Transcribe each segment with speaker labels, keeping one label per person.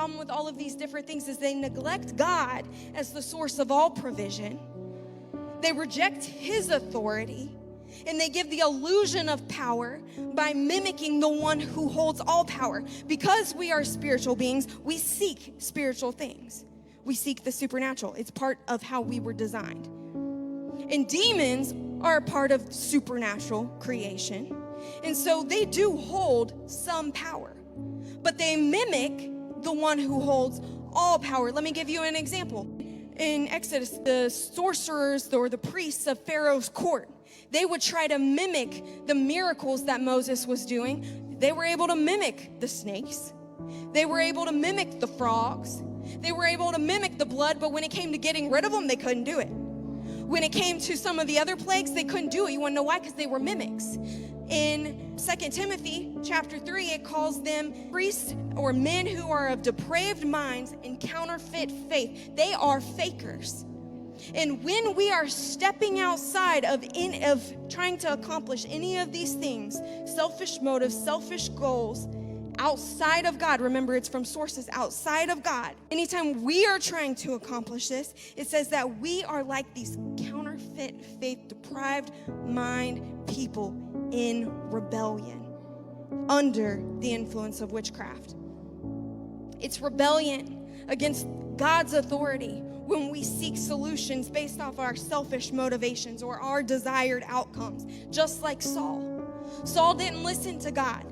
Speaker 1: problem with all of these different things is they neglect God as the source of all provision. They reject his authority, and they give the illusion of power by mimicking the one who holds all power. Because we are spiritual beings, we seek spiritual things. We seek the supernatural. It's part of how we were designed. And demons are a part of supernatural creation. And so they do hold some power, but they mimic the one who holds all power. Let me give you an example. In Exodus, the sorcerers or the priests of Pharaoh's court, they would try to mimic the miracles that Moses was doing. They were able to mimic the snakes. They were able to mimic the frogs. They were able to mimic the blood, but when it came to getting rid of them, they couldn't do it. When it came to some of the other plagues, they couldn't do it. You want to know why? Because they were mimics. In 2 Timothy chapter 3, it calls them priests or men who are of depraved minds and counterfeit faith. They are fakers. And when we are stepping outside of trying to accomplish any of these things, selfish motives, selfish goals, outside of God, remember it's from sources outside of God. Anytime we are trying to accomplish this, it says that we are like these counterfeit faith, deprived mind people in rebellion under the influence of witchcraft. It's rebellion against God's authority when we seek solutions based off our selfish motivations or our desired outcomes, just like Saul. Saul didn't listen to God.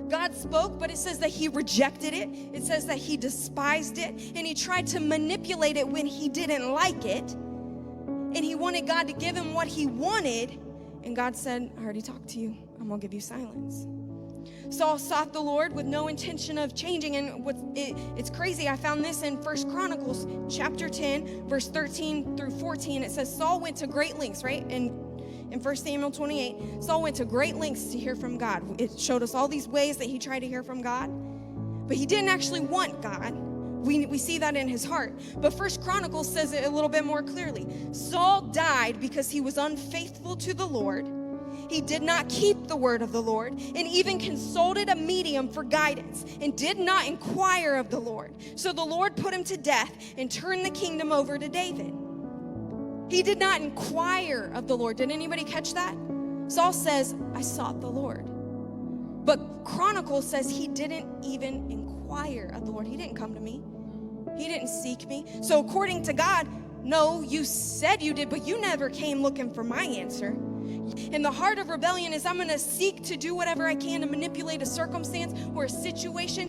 Speaker 1: God spoke, but it says that he rejected it. It says that he despised it, and he tried to manipulate it when he didn't like it. And he wanted God to give him what he wanted, and God said, I already talked to you. I'm going to give you silence. Saul sought the Lord with no intention of changing, and it's crazy. I found this in 1 Chronicles chapter 10, verse 13 through 14. It says Saul went to great lengths, right? In 1 Samuel 28, Saul went to great lengths to hear from God. It showed us all these ways that he tried to hear from God, but he didn't actually want God. We see that in his heart. But 1 Chronicles says it a little bit more clearly. Saul died because he was unfaithful to the Lord. He did not keep the word of the Lord, and even consulted a medium for guidance, and did not inquire of the Lord. So the Lord put him to death and turned the kingdom over to David. He did not inquire of the Lord. Did anybody catch that? Saul says, I sought the Lord. But Chronicles says he didn't even inquire of the Lord. He didn't come to me. He didn't seek me. So according to God, no, you said you did, but you never came looking for my answer. And the heart of rebellion is I'm going to seek to do whatever I can to manipulate a circumstance or a situation